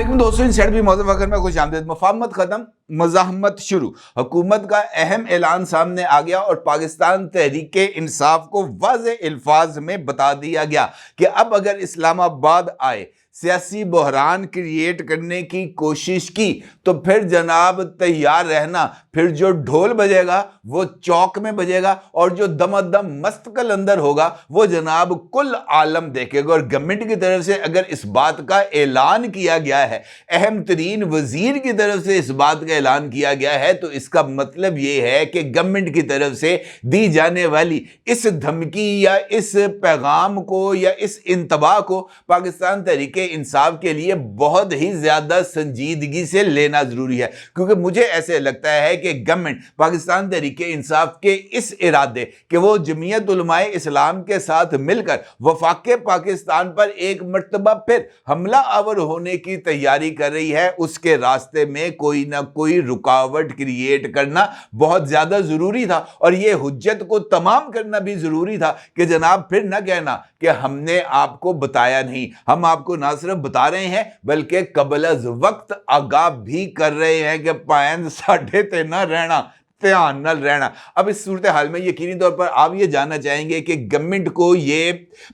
वालेकुम दोस्तों, इनसाइड भी मौजूद वक्त में खुश आमदीद। मुफाहमत खत्म, मज़ाहमत शुरू। हुकूमत का अहम ऐलान सामने आ गया और पाकिस्तान तहरीके इंसाफ को वाज़े अल्फाज में बता दिया गया कि अब अगर इस्लामाबाद आए, सियासी बहरान क्रिएट करने की कोशिश की तो फिर जनाब तैयार रहना। फिर जो ढोल बजेगा वो चौक में बजेगा और जो दमादम मस्तकल अंदर होगा वो जनाब कुल आलम देखेगा। और गवर्नमेंट की तरफ से अगर इस बात का ऐलान किया गया है, अहम तरीन वजीर की तरफ से इस बात का ऐलान किया गया है, तो इसका मतलब ये है कि गवर्नमेंट की तरफ से दी जाने वाली इस धमकी या इस पैगाम को या इस इंतबा को पाकिस्तान तहरीके इंसाफ के लिए बहुत ही ज्यादा संजीदगी से लेना जरूरी है। क्योंकि मुझे ऐसे लगता है कि गवर्नमेंट पाकिस्तान तहरीके इंसाफ के इस इरादे कि वो जमीयत उलमाए इस्लाम के साथ मिलकर वफाके पाकिस्तान पर एक मर्तबा फिर हमला आवर होने की तैयारी कर रही है, उसके रास्ते में कोई ना कोई रुकावट क्रिएट करना बहुत ज्यादा जरूरी था। और यह हुज्जत को तमाम करना भी जरूरी था कि जनाब फिर ना कहना कि हमने आपको बताया नहीं। हम आपको ना सिर्फ बता रहे हैं बल्कि कबल अज वक्त आगाह भी कर रहे हैं कि पायंद साढ़े ते ना रहना, ध्यान न रहना। अब इस सूरत हाल में यकीनी तौर पर आप ये जानना चाहेंगे कि गवर्नमेंट को ये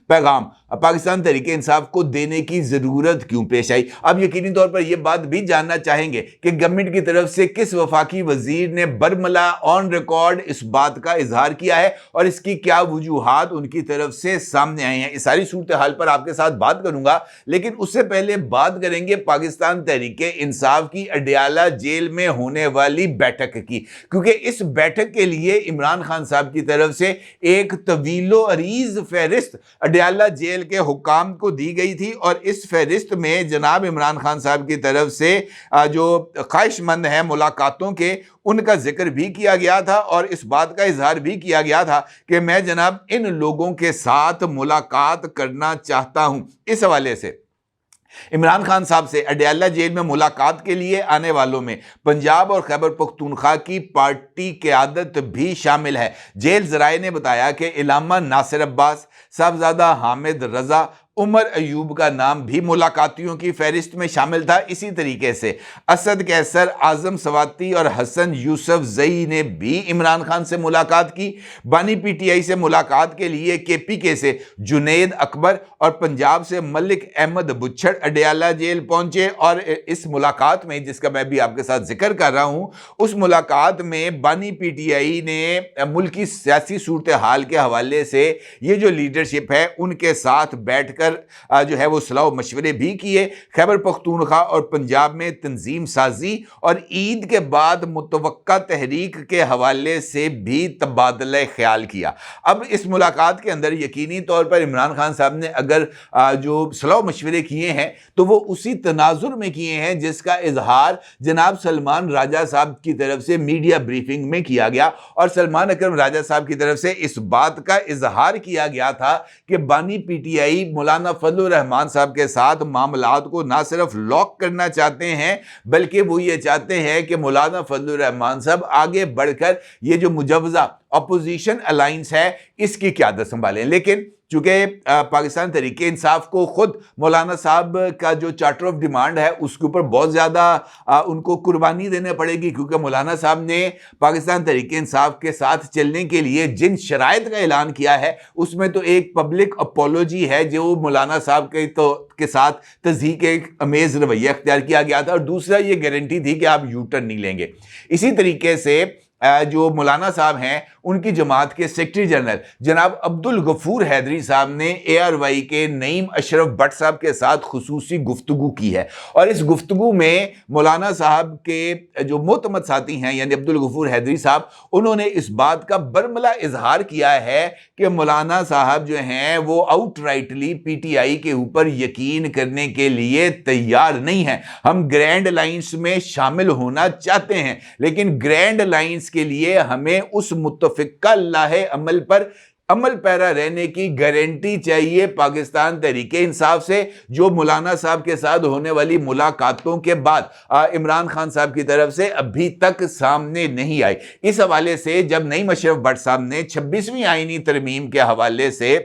पैगाम पाकिस्तान तहरीके इंसाफ को देने की जरूरत क्यों पेश आई। अब यकीनी तौर पर यह बात भी जानना चाहेंगे कि गवर्नमेंट की तरफ से किस वफाकी वजीर ने बरमला ऑन रिकॉर्ड इस बात का इजहार किया है और इसकी क्या वजूहात उनकी तरफ से सामने आई हैं। इस सारी सूरत हाल पर आपके साथ बात करूंगा, लेकिन उससे पहले बात करेंगे पाकिस्तान तहरीके इंसाफ की अडयाला जेल में होने वाली बैठक की। क्योंकि इस बैठक के लिए इमरान खान साहब की तरफ से एक तवीलो अरीज फहरिस्त अडयाला जेल के हुकाम को दी गई थी और इस फहरिस्त में जनाब इमरान खान साहब की तरफ से जो ख्वाहिशमंद हैं मुलाकातों के, उनका जिक्र भी किया गया था और इस बात का इजहार भी किया गया था कि मैं जनाब इन लोगों के साथ मुलाकात करना चाहता हूं। इस हवाले से इमरान खान साहब से अडयाला जेल में मुलाकात के लिए आने वालों में पंजाब और खैबर पख्तूनख्वा की पार्टी क़यादत भी शामिल है। जेल ज़राए ने बताया कि इलामा नासिर अब्बास, साहबजादा हामिद रजा, उमर अयूब का नाम भी मुलाकातियों की फहरिस्त में शामिल था। इसी तरीके से असद कैसर, आजम सवाती और हसन यूसुफ जई ने भी इमरान खान से मुलाकात की। बानी पीटीआई से मुलाकात के लिए केपीके से जुनैद अकबर और पंजाब से मलिक अहमद बुच्छड़ अडयाला जेल पहुंचे और इस मुलाकात में, जिसका मैं भी आपके साथ जिक्र कर रहा हूं, उस मुलाकात में बानी पीटीआई ने मुल्की सियासी सूरत हाल के हवाले से ये जो लीडरशिप है उनके साथ बैठकर जो है वो सलाह मशवरे भी किए। खैबर पख्तूनख्वा और पंजाब में तंजीम साजी और ईद के बाद मुतवक्का तहरीक के हवाले से भी तबादला ख्याल किया। अब इस मुलाकात के अंदर यकीनी तौर पर इमरान खान साहब ने अगर जो सलाह मशवरे किए हैं तो वो उसी तनाजुर में किए हैं जिसका इजहार जनाब सलमान राजा साहब की तरफ से मीडिया ब्रीफिंग में किया गया। और सलमान अकरम राजा साहब की तरफ से इस बात का इजहार किया गया था कि बानी पीटीआई मौलाना फजलुर रहमान साहब के साथ मामलात को ना सिर्फ लॉक करना चाहते हैं बल्कि वो ये चाहते हैं कि मौलाना फजलुर रहमान साहब आगे बढ़कर ये जो मुजव्वज़ा अपोजिशन अलायंस है इसकी क़यादत संभालें। लेकिन चूंकि पाकिस्तान तहरीके इंसाफ को खुद मौलाना साहब का जो चार्टर ऑफ डिमांड है उसके ऊपर बहुत ज़्यादा उनको कुर्बानी देने पड़ेगी, क्योंकि मौलाना साहब ने पाकिस्तान तहरीके इंसाफ के साथ चलने के लिए जिन शराइत का ऐलान किया है उसमें तो एक पब्लिक अपोलॉजी है जो मौलाना साहब के साथ तज़हीक अमेज़ रवैया अख्तियार किया गया था, और दूसरा ये गारंटी थी कि आप यू टर्न नहीं लेंगे। इसी तरीके से जो मौलाना साहब हैं उनकी जमात के सेक्रेटरी जनरल जनाब अब्दुल गफूर हैदरी साहब ने ARY के नईम अशरफ भट्ट साहब के साथ खुसूसी गुफ्तगू की है। और इस गुफ्तगू में मौलाना साहब के जो मोतमद साथी हैं यानी अब्दुल गफूर हैदरी साहब, उन्होंने इस बात का बरमला इजहार किया है कि मौलाना साहब जो हैं वो आउटराइटली PTI के ऊपर यकीन करने के लिए तैयार नहीं हैं। हम ग्रैंड लाइंस में शामिल होना चाहते हैं लेकिन ग्रैंड लाइंस के लिए हमें उस मुत्तफिका लाहे अमल पर अमल पैरा रहने की गारंटी चाहिए पाकिस्तान तहरीके इंसाफ से, जो मौलाना साहब के साथ होने वाली मुलाकातों के बाद इमरान खान साहब की तरफ से अभी तक सामने नहीं आई। इस हवाले से जब नईम अशरफ भट्ट साहब ने 26वीं आईनी तरमीम के हवाले से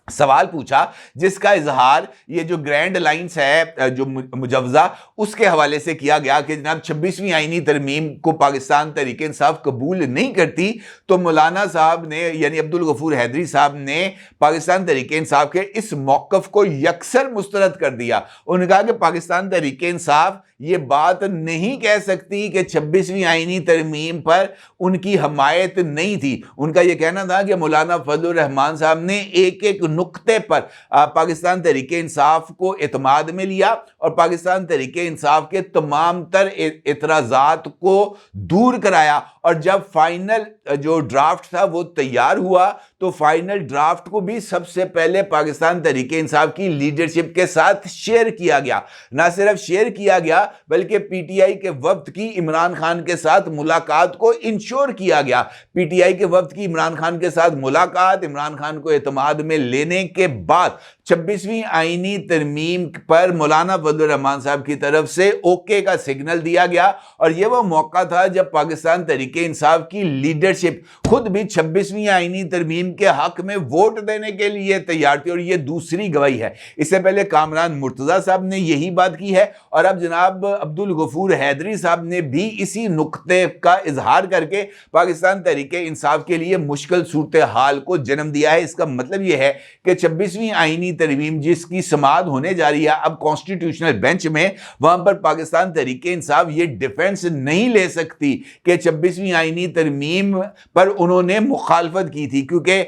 सवाल पूछा जिसका इजहार ये जो ग्रैंड लाइंस है जो मुजवजा उसके हवाले से किया गया कि जनाब 26वीं आईनी तरमीम को पाकिस्तान तहरीक इंसाफ कबूल नहीं करती, तो मौलाना साहब ने यानी अब्दुल गफूर हैदरी साहब ने पाकिस्तान तहरीक इंसाफ के इस मौक़िफ़ को यकसर मुस्तरद कर दिया। उन्होंने कहा कि पाकिस्तान तहरीक इंसाफ ये बात नहीं कह सकती कि 26वीं आईनी तरमीम पर उनकी हमायत नहीं थी। उनका यह कहना था कि मौलाना फजलुर रहमान साहब ने एक एक नुक्ते पर पाकिस्तान तहरीक इंसाफ को एतमाद में लिया और पाकिस्तान तहरीक इंसाफ के तमाम तर एतराज़ात को दूर कराया। और जब फाइनल जो ड्राफ्ट था वो तैयार हुआ तो फाइनल ड्राफ्ट को भी सबसे पहले पाकिस्तान तहरीक इंसाफ की लीडरशिप के साथ शेयर किया गया। ना सिर्फ शेयर किया गया बल्कि पीटीआई के वफ्द की इमरान खान के साथ मुलाकात को इंश्योर किया गया। पीटीआई के वफ्द की इमरान खान के साथ मुलाकात, इमरान खान को एतमाद में लेने के बाद 26वीं आईनी तरमीम पर मौलाना फजलुर रहमान साहब की तरफ से ओके का सिग्नल दिया गया। और यह वो मौका था जब पाकिस्तान तहरीक इंसाफ की लीडरशिप खुद भी 26वीं आईनी तरमीम के हक में वोट देने के लिए तैयार थी। और यह दूसरी गवाही है। इससे पहले कामरान मुर्तज़ा साहब ने यही बात की है और अब जनाब अब्दुल गफूर हैदरी साहब ने भी इसी नुक्ते का इजहार करके पाकिस्तान तहरीक इंसाफ के लिए मुश्किल सूरत हाल को जन्म दिया है। इसका मतलब यह है कि 26वीं आईनी तरमीम जिसकी समाअत होने जा रही है अब कॉन्स्टिट्यूशनल बेंच में, वहां पर पाकिस्तान तहरीक इंसाफ ये डिफेंस नहीं ले सकती कि 26वीं आईनी तरमीम पर उन्होंने मुखालफत की थी, क्योंकि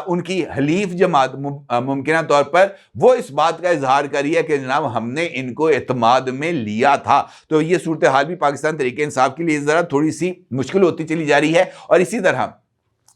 उनकी हलीफ जमात मुमकिन तौर पर वो इस बात का इजहार करी है कि जनाब हमने इनको एतमाद में लिया था। तो ये सूरत हाल भी पाकिस्तान तहरीक इंसाफ के लिए जरा थोड़ी सी मुश्किल होती चली जा रही है। और इसी तरह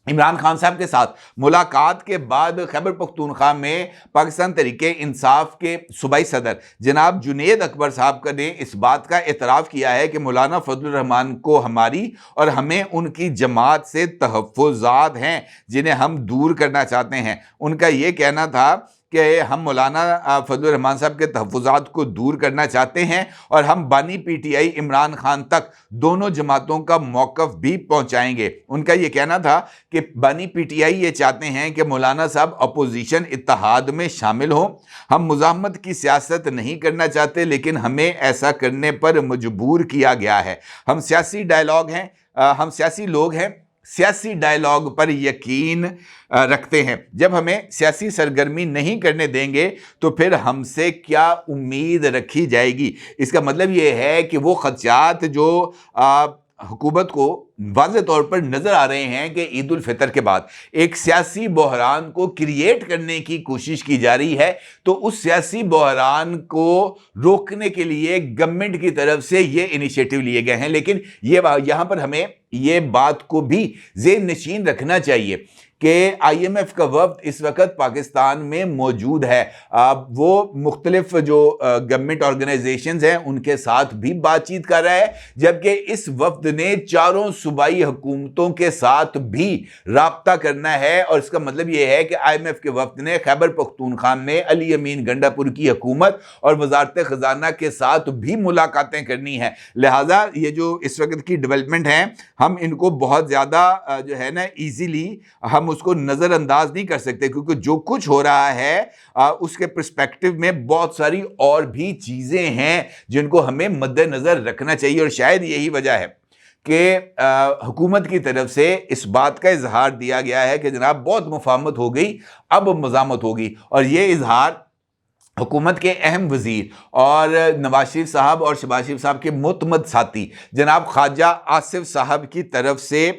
इमरान खान साहब के साथ मुलाकात के बाद खैबर पख्तूनख्वा में पाकिस्तान तहरीक इंसाफ के सूबाई सदर जनाब जुनेद अकबर साहब ने इस बात का एतराफ़ किया है कि मौलाना फजलुर रहमान को हमारी और हमें उनकी जमात से तहफ़्फ़ुज़ात हैं जिन्हें हम दूर करना चाहते हैं। उनका ये कहना था कि हम मौलाना फजलुर रहमान साहब के तहफ़्फ़ुज़ात को दूर करना चाहते हैं और हम बानी पीटीआई इमरान खान तक दोनों जमातों का मौक़िफ़ भी पहुंचाएंगे। उनका ये कहना था कि बानी पीटीआई ये चाहते हैं कि मौलाना साहब अपोजिशन इत्तेहाद में शामिल हों। हम मुज़ाहमत की सियासत नहीं करना चाहते लेकिन हमें ऐसा करने पर मजबूर किया गया है। हम सियासी डायलॉग हैं, हम सियासी लोग हैं, सियासी डायलॉग पर यकीन रखते हैं। जब हमें सियासी सरगर्मी नहीं करने देंगे तो फिर हमसे क्या उम्मीद रखी जाएगी। इसका मतलब ये है कि वो खदशात जो हुकूमत को वाज़ेह तौर पर नज़र आ रहे हैं कि ईद उल फितर के बाद एक सियासी बहरान को क्रिएट करने की कोशिश की जा रही है, तो उस सियासी बहरान को रोकने के लिए गवर्नमेंट की तरफ से ये इनिशिएटिव लिए गए हैं। लेकिन ये यहाँ पर हमें ये बात को भी ज़ेहन नशीन रखना चाहिए कि IMF का वफ्द इस वक्त पाकिस्तान में मौजूद है। वो मुख्तलिफ जो गवर्नमेंट ऑर्गेनाइजेशंस हैं उनके साथ भी बातचीत कर रहा है, जबकि इस वफ्द ने चारों सूबाई हुकूमतों के साथ भी राब्ता करना है। और इसका मतलब ये है कि IMF के वफ्द ने खैबर पख्तूनख्वा में अली अमीन गंडापुर की हुकूमत और वजारत ख़जाना के साथ भी मुलाकातें करनी है। लिहाजा ये जो इस वक्त की डेवलपमेंट हैं हम इनको बहुत ज़्यादा जो है ना ईजीली हम उसको नज़रअंदाज नहीं कर सकते, क्योंकि जो कुछ हो रहा है उसके पर्सपेक्टिव में बहुत सारी और भी चीज़ें हैं जिनको हमें मद्देनज़र रखना चाहिए। और शायद यही वजह है कि हुकूमत की तरफ से इस बात का इजहार दिया गया है कि जनाब बहुत मुफाहमत हो गई, अब मज़ामत होगी। और ये इजहार हुकूमत के अहम वज़ीर और नवाज शरीफ साहब और शहबाज शरीफ साहब के मुतमद साथी जनाब ख्वाजा आसिफ साहब की तरफ से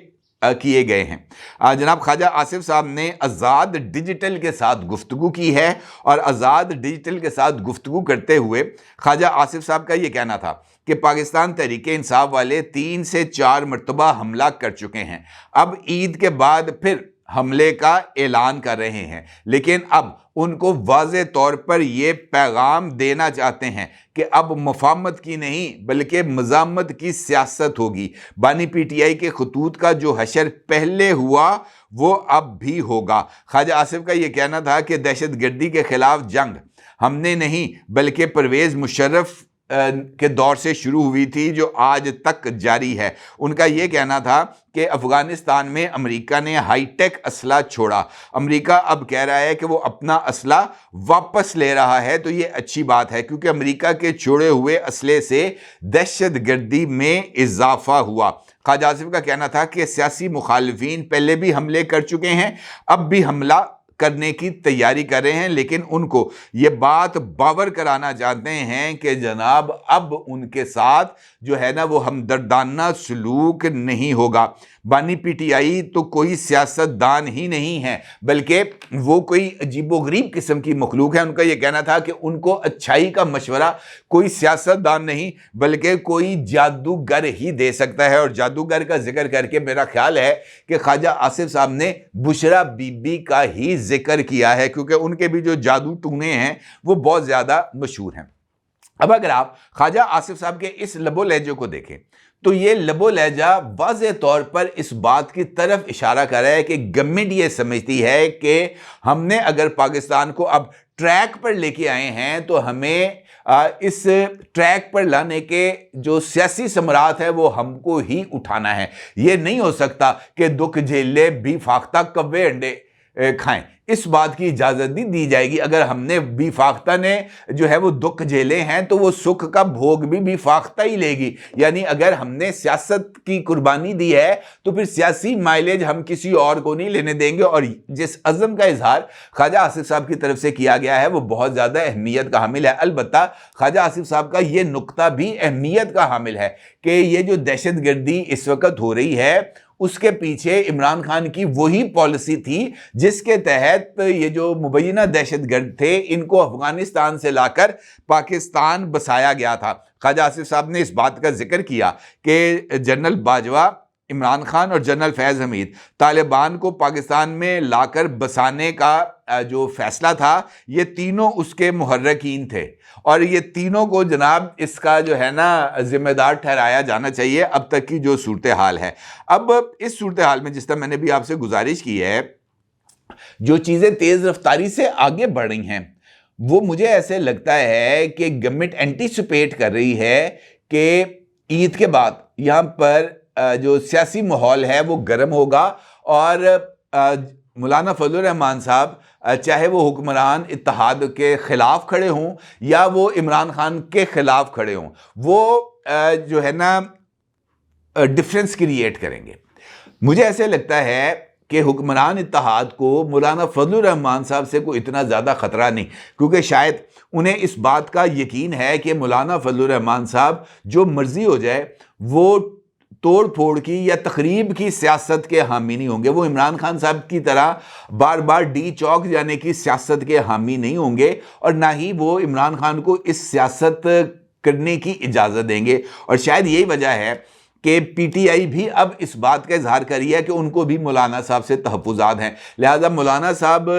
किए गए हैं। जनाब ख्वाजा आसिफ साहब ने आज़ाद डिजिटल के साथ गुफ्तगू की है और आज़ाद डिजिटल के साथ गुफ्तगू करते हुए ख्वाजा आसिफ साहब का ये कहना था कि पाकिस्तान तहरीक इंसाफ वाले 3 से 4 मरतबा हमला कर चुके हैं, अब ईद के बाद फिर हमले का ऐलान कर रहे हैं, लेकिन अब उनको वाज़ेह तौर पर यह पैगाम देना चाहते हैं कि अब मुफाहमत की नहीं बल्कि मज़ामत की सियासत होगी। बानी पीटीआई के खतूत का जो हशर पहले हुआ वो अब भी होगा। ख्वाजा आसिफ का ये कहना था कि दहशत गर्दी के ख़िलाफ़ जंग हमने नहीं बल्कि परवेज़ मुशर्रफ کے دور سے شروع ہوئی تھی جو آج تک جاری ہے۔ ان کا یہ کہنا تھا کہ افغانستان میں امریکہ نے ہائی ٹیک اسلحہ چھوڑا، امریکہ اب کہہ رہا ہے کہ وہ اپنا اسلحہ واپس لے رہا ہے، تو یہ اچھی بات ہے کیونکہ امریکہ کے چھوڑے ہوئے اسلحے سے دہشت گردی میں اضافہ ہوا۔ خواجہ آصف کا کہنا تھا کہ سیاسی مخالفین پہلے بھی حملے کر چکے ہیں، اب بھی حملہ کرنے کی تیاری کر رہے ہیں، لیکن ان کو یہ بات باور کرانا چاہتے ہیں کہ جناب اب ان کے ساتھ جو ہے نا وہ ہمدردانہ سلوک نہیں ہوگا۔ بانی پی ٹی آئی تو کوئی سیاست دان ہی نہیں ہے بلکہ وہ کوئی عجیب و غریب قسم کی مخلوق ہے۔ ان کا یہ کہنا تھا کہ ان کو اچھائی کا مشورہ کوئی سیاست دان نہیں بلکہ کوئی جادوگر ہی دے سکتا ہے، اور جادوگر کا ذکر کر کے میرا خیال ہے کہ خواجہ آصف صاحب نے بشرا بی بی کا ہی ذکر کیا ہے، کیونکہ ان کے بھی جو جادو ٹونے ہیں وہ بہت زیادہ مشہور ہیں۔ اب اگر آپ خواجہ آصف صاحب کے اس لب و لہجے کو دیکھیں تو یہ لب و لہجہ واضح طور پر اس بات کی طرف اشارہ کر رہا ہے کہ گورنمنٹ یہ سمجھتی ہے کہ ہم نے اگر پاکستان کو اب ٹریک پر لے کے آئے ہیں تو ہمیں اس ٹریک پر لانے کے جو سیاسی ثمرات ہے وہ ہم کو ہی اٹھانا ہے۔ یہ نہیں ہو سکتا کہ دکھ جھیلے بھی فاختہ کوے انڈے کھائیں، اس بات کی اجازت نہیں دی جائے گی۔ اگر ہم نے بی فاختہ نے جو ہے وہ دکھ جھیلے ہیں تو وہ سکھ کا بھوگ بھی بی فاختہ ہی لے گی، یعنی اگر ہم نے سیاست کی قربانی دی ہے تو پھر سیاسی مائلیج ہم کسی اور کو نہیں لینے دیں گے۔ اور جس عزم کا اظہار خواجہ آصف صاحب کی طرف سے کیا گیا ہے وہ بہت زیادہ اہمیت کا حامل ہے۔ البتہ خواجہ آصف صاحب کا یہ نقطہ بھی اہمیت کا حامل ہے کہ یہ جو دہشت گردی اس وقت ہو رہی ہے اس کے پیچھے عمران خان کی وہی پالیسی تھی جس کے تحت یہ جو مبینہ دہشت گرد تھے ان کو افغانستان سے لا کر پاکستان بسایا گیا تھا۔ خواجہ آصف صاحب نے اس بات کا ذکر کیا کہ جنرل باجوہ، عمران خان اور جنرل فیض حمید طالبان کو پاکستان میں لا کر بسانے کا جو فیصلہ تھا یہ تینوں اس کے محرکین تھے، اور یہ تینوں کو جناب اس کا جو ہے نا ذمہ دار ٹھہرایا جانا چاہیے اب تک کی جو صورتحال ہے۔ اب اس صورتحال میں جس طرح میں نے بھی آپ سے گزارش کی ہے، جو چیزیں تیز رفتاری سے آگے بڑھ رہی ہیں وہ مجھے ایسے لگتا ہے کہ گورنمنٹ اینٹیسپیٹ کر رہی ہے کہ عید کے بعد یہاں پر جو سیاسی ماحول ہے وہ گرم ہوگا، اور مولانا فضل الرحمان صاحب چاہے وہ حکمران اتحاد کے خلاف کھڑے ہوں یا وہ عمران خان کے خلاف کھڑے ہوں، وہ جو ہے نا ڈفرینس کریٹ کریں گے۔ مجھے ایسے لگتا ہے کہ حکمران اتحاد کو مولانا فضل الرحمان صاحب سے کوئی اتنا زیادہ خطرہ نہیں، کیونکہ شاید انہیں اس بات کا یقین ہے کہ مولانا فضل الرحمان صاحب جو مرضی ہو جائے وہ توڑ پھوڑ کی یا تخریب کی سیاست کے حامی نہیں ہوں گے، وہ عمران خان صاحب کی طرح بار بار ڈی چوک جانے کی سیاست کے حامی نہیں ہوں گے، اور نہ ہی وہ عمران خان کو اس سیاست کرنے کی اجازت دیں گے۔ اور شاید یہی وجہ ہے کہ پی ٹی آئی بھی اب اس بات کا اظہار کری ہے کہ ان کو بھی مولانا صاحب سے تحفظات ہیں، لہذا مولانا صاحب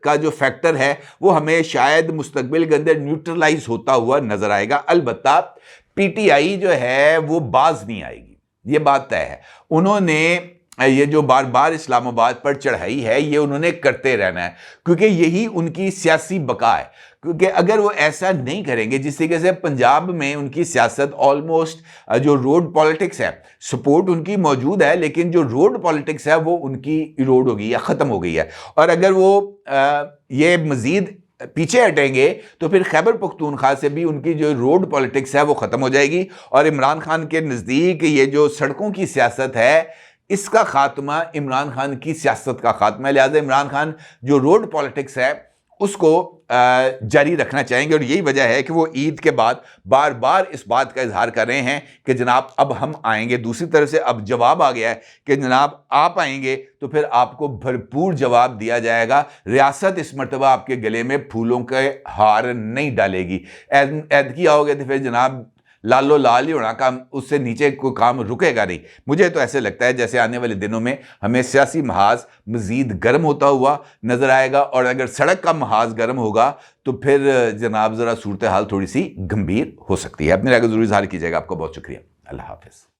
کا جو فیکٹر ہے وہ ہمیں شاید مستقبل کے اندر نیوٹرلائز ہوتا ہوا نظر آئے گا۔ البتہ پی ٹی آئی جو ہے وہ باز نہیں آئے گی، یہ بات طے ہے۔ انہوں نے یہ جو بار بار اسلام آباد پر چڑھائی ہے یہ انہوں نے کرتے رہنا ہے، کیونکہ یہی ان کی سیاسی بقا ہے۔ کیونکہ اگر وہ ایسا نہیں کریں گے، جس طریقے سے پنجاب میں ان کی سیاست آلموسٹ جو روڈ پالیٹکس ہے، سپورٹ ان کی موجود ہے لیکن جو روڈ پالیٹکس ہے وہ ان کی ایروڈ ہو گئی ہے، ختم ہو گئی ہے، اور اگر وہ یہ مزید پیچھے ہٹیں گے تو پھر خیبر پختونخوا سے بھی ان کی جو روڈ پالیٹکس ہے وہ ختم ہو جائے گی، اور عمران خان کے نزدیک یہ جو سڑکوں کی سیاست ہے اس کا خاتمہ عمران خان کی سیاست کا خاتمہ ہے۔ لہذا عمران خان جو روڈ پالیٹکس ہے اس کو جاری رکھنا چاہیں گے، اور یہی وجہ ہے کہ وہ عید کے بعد بار بار اس بات کا اظہار کر رہے ہیں کہ جناب اب ہم آئیں گے۔ دوسری طرف سے اب جواب آ گیا ہے کہ جناب آپ آئیں گے تو پھر آپ کو بھرپور جواب دیا جائے گا، ریاست اس مرتبہ آپ کے گلے میں پھولوں کے ہار نہیں ڈالے گی۔ ایدکی آؤ گے تو پھر جناب لالو لال ہی ہونا، کام اس سے نیچے کوئی کام رکے گا نہیں۔ مجھے تو ایسے لگتا ہے جیسے آنے والے دنوں میں ہمیں سیاسی محاذ مزید گرم ہوتا ہوا نظر آئے گا، اور اگر سڑک کا محاذ گرم ہوگا تو پھر جناب ذرا صورتحال تھوڑی سی گمبھیر ہو سکتی ہے۔ اپنی رائے کو ضرور اظہار کیجیے گا۔ آپ کا بہت شکریہ۔ اللہ حافظ۔